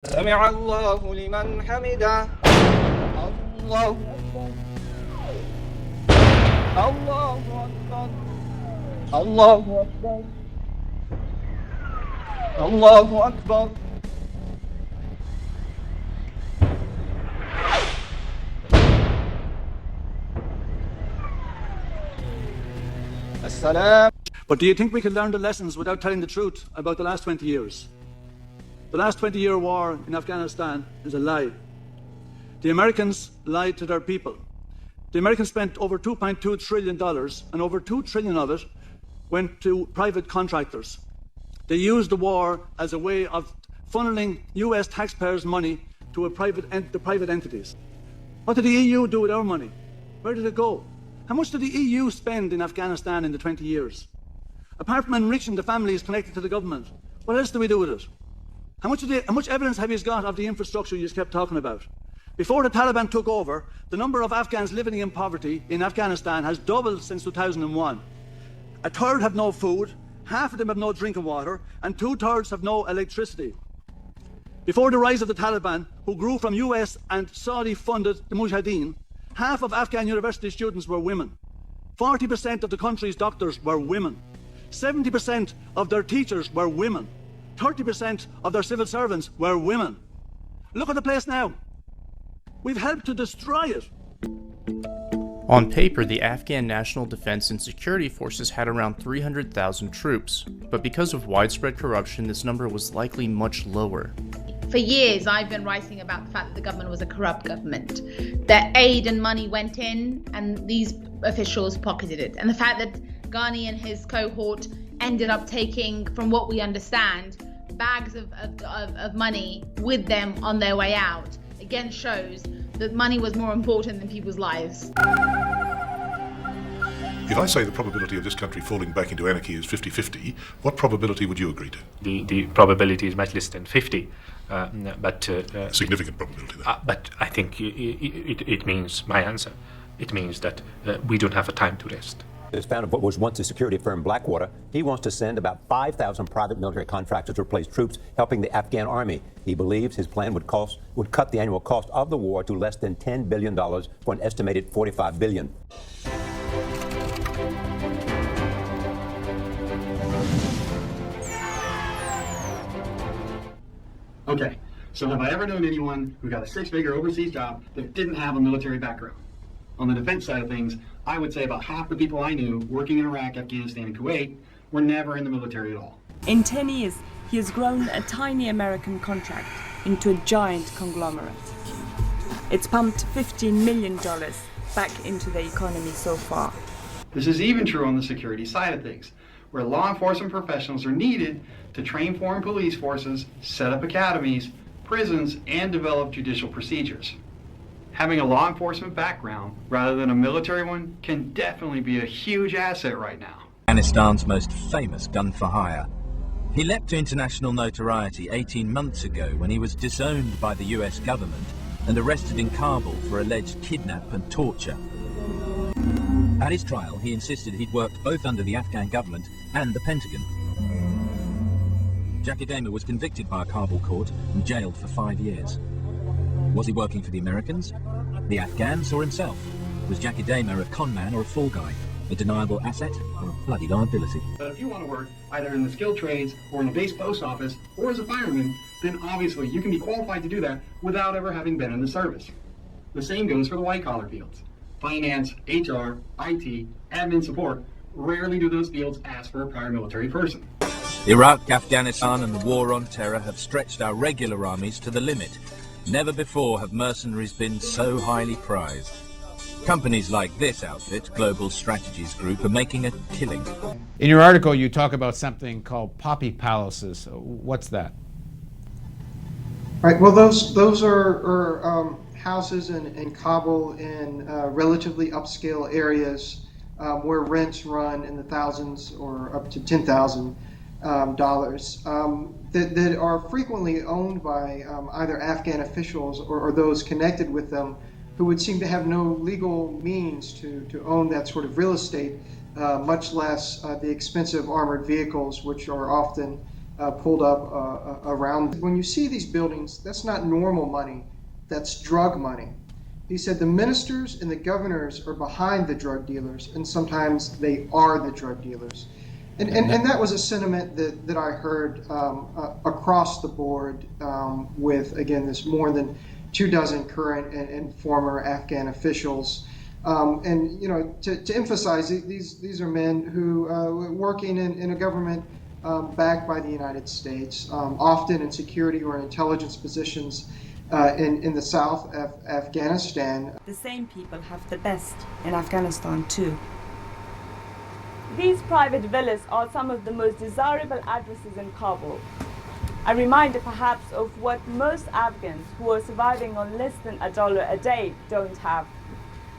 سمع الله لمن حمده الله أكبر الله أكبر الله أكبر الله أكبر السلام. But do you think we can learn the lessons without telling the truth about the last 20 years? The last 20-year war in Afghanistan is a lie. The Americans lied to their people. The Americans spent over $2.2 trillion, and over $2 trillion of it went to private contractors. They used the war as a way of funneling US taxpayers' money to the private entities. What did the EU do with our money? Where did it go? How much did the EU spend in Afghanistan in the 20 years? Apart from enriching the families connected to the government, what else do we do with it? How much evidence have you got of the infrastructure you just kept talking about? Before the Taliban took over, the number of Afghans living in poverty in Afghanistan has doubled since 2001. A third have no food, half of them have no drinking water, and 2/3 have no electricity. Before the rise of the Taliban, who grew from US and Saudi-funded the Mujahideen, half of Afghan university students were women. 40% of the country's doctors were women. 70% of their teachers were women. 30% of their civil servants were women. Look at the place now. We've helped to destroy it. On paper, the Afghan National Defense and Security Forces had around 300,000 troops, but because of widespread corruption, this number was likely much lower. For years, I've been writing about the fact that the government was a corrupt government, that aid and money went in and these officials pocketed it. And the fact that Ghani and his cohort ended up taking, from what we understand, bags of money with them on their way out, again shows that money was more important than people's lives. If I say the probability of this country falling back into anarchy is 50-50, what probability would you agree to? The probability is much less than 50, Significant probability then. but I think it means, my answer, it means that we don't have a time to rest. As founder of what was once a security firm, Blackwater, he wants to send about 5,000 private military contractors to replace troops helping the Afghan army. He believes his plan would cut the annual cost of the war to less than $10 billion for an estimated $45 billion. Okay, so have I ever known anyone who got a six-figure overseas job that didn't have a military background? On the defense side of things, I would say about half the people I knew working in Iraq, Afghanistan, and Kuwait were never in the military at all. In 10 years, he has grown a tiny American contract into a giant conglomerate. It's pumped $15 million back into the economy so far. This is even true on the security side of things, where law enforcement professionals are needed to train foreign police forces, set up academies, prisons, and develop judicial procedures. Having a law enforcement background rather than a military one can definitely be a huge asset right now. Afghanistan's most famous gun for hire. He leapt to international notoriety 18 months ago when he was disowned by the US government and arrested in Kabul for alleged kidnap and torture. At his trial, he insisted he'd worked both under the Afghan government and the Pentagon. Jackie Damer was convicted by a Kabul court and jailed for 5 years. Was he working for the Americans, the Afghans, or himself? Was Jackie Damer a con man or a fall guy? A deniable asset or a bloody liability? But if you want to work either in the skilled trades or in a base post office or as a fireman, then obviously you can be qualified to do that without ever having been in the service. The same goes for the white-collar fields. Finance, HR, IT, admin support. Rarely do those fields ask for a prior military person. Iraq, Afghanistan, and the war on terror have stretched our regular armies to the limit. Never before have mercenaries been so highly prized. Companies like this outfit, Global Strategies Group, are making a killing. In your article, you talk about something called poppy palaces. What's that? Right. Well, those are houses in Kabul in relatively upscale areas where rents run in the thousands or up to $10,000 that are frequently owned by either Afghan officials or those connected with them, who would seem to have no legal means to own that sort of real estate, much less the expensive armored vehicles, which are often pulled up around. When you see these buildings, that's not normal money, that's drug money. He said the ministers and the governors are behind the drug dealers, and sometimes they are the drug dealers. And that was a sentiment that I heard across the board with, again, this more than 24 current and former Afghan officials. And, you know, to emphasize, these are men who were working in a government backed by the United States, often in security or in intelligence positions in the south of Afghanistan. The same people have the best in Afghanistan too. These private villas are some of the most desirable addresses in Kabul. A reminder perhaps of what most Afghans who are surviving on less than $1 a day don't have.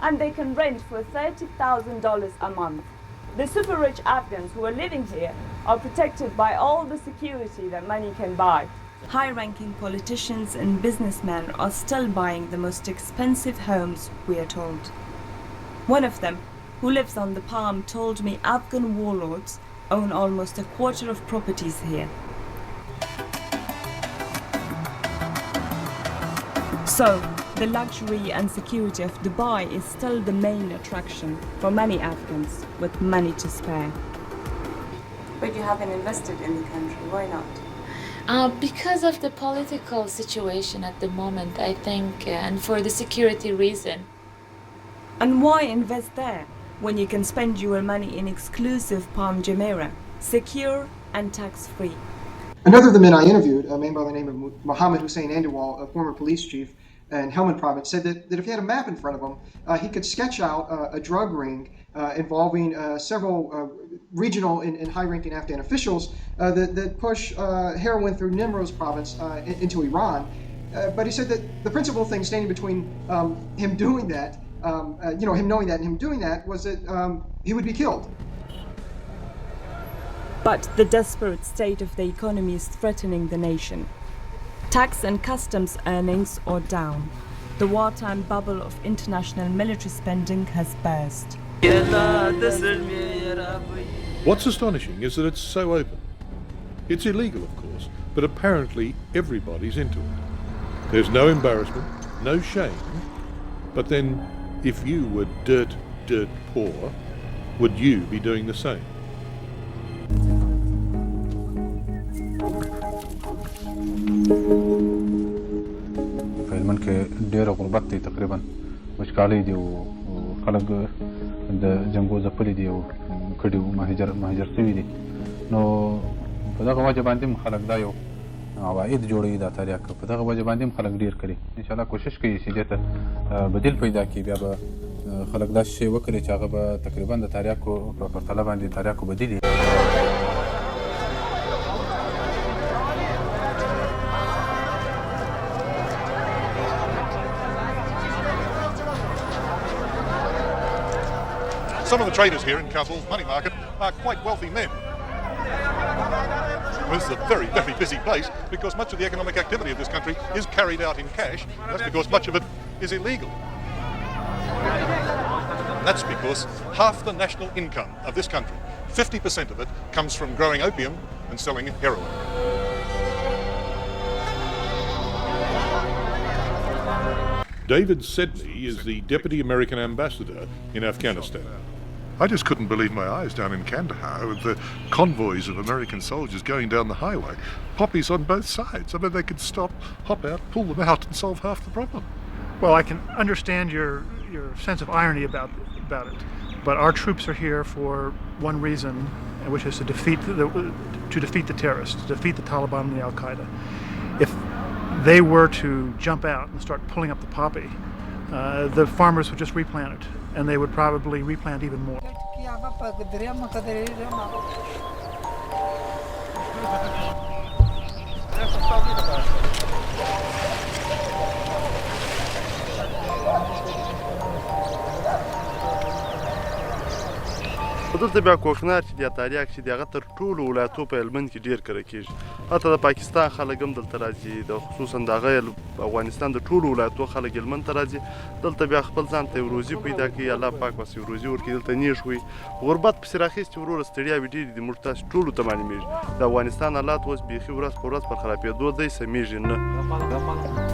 And they can rent for $30,000 a month. The super rich Afghans who are living here are protected by all the security that money can buy. High-ranking politicians and businessmen are still buying the most expensive homes, we are told. One of them, who lives on the Palm, told me Afghan warlords own almost a quarter of properties here. So, the luxury and security of Dubai is still the main attraction for many Afghans with money to spare. But you haven't invested in the country, why not? Because of the political situation at the moment, I think, and for the security reason. And why invest there when you can spend your money in exclusive Palm Jumeirah, secure and tax-free? Another of the men I interviewed, a man by the name of Mohammed Hussein Andiwal, a former police chief in Helmand province, said that if he had a map in front of him, he could sketch out a drug ring involving several regional and high-ranking Afghan officials that push heroin through Nimroz province into Iran. But he said that the principal thing standing between him doing that, him knowing that and him doing that, was that he would be killed. But the desperate state of the economy is threatening the nation. Tax and customs earnings are down. The wartime bubble of international military spending has burst. What's astonishing is that it's so open. It's illegal, of course, but apparently everybody's into it. There's no embarrassment, no shame, but then if you were dirt poor, would you be doing the same? فالمن کې ډېر غربت دی تقریبا وچکالۍ دی او خلک د جنګو ځپلي دي او کډي مهاجر شوي دي نو په دغه وجه باندې هم خلک دا یو عواید جوړوي دا تریاک په دغه وجه باندې هم خلک ډېر کړي انشاءالله کوشش کوي چې دې ته بدیل پیدا کړي بیا به خلک داسې شی وکړي چې هغه به تقریبا د تریاکو په پرتله باندې تریاکو بدیل Some of the traders here in Kabul's money market are quite wealthy men. This is a very, very busy place because much of the economic activity of this country is carried out in cash. That's because much of it is illegal. That's because half the national income of this country, 50% of it, comes from growing opium and selling heroin. David Sedley is the Deputy American Ambassador in Afghanistan. I just couldn't believe my eyes down in Kandahar with the convoys of American soldiers going down the highway. Poppies on both sides. I mean, they could stop, hop out, pull them out and solve half the problem. Well, I can understand your sense of irony about it, but our troops are here for one reason, which is to defeat the terrorists, to defeat the Taliban and the Al-Qaeda. If they were to jump out and start pulling up the poppy, the farmers would just replant it, and they would probably replant even more. خو دلته بیا کوکنار چې دی تاریاک چې دی هغه تر ټولو ولایتو په هلمند کې ډېر کره کېږي حتی د پاکستان خلک هم دلته راځي د خصوصا د هغه افغانستان د ټولو ولایتو خلک هلمند ته راځي دلته بیا خپل ځان ته یو روزي پیدا کوي الله پاک بس یو روزي ورکړي دلته نیښ وي غربت پسې راخیستې وروره ستړیاوې ډېرې دي موږ تاسو ټولو ته معلومېږي د افغانستان حالات اوس بیخي ورځ په ورځ پر خرابېدو دی سمیږي نه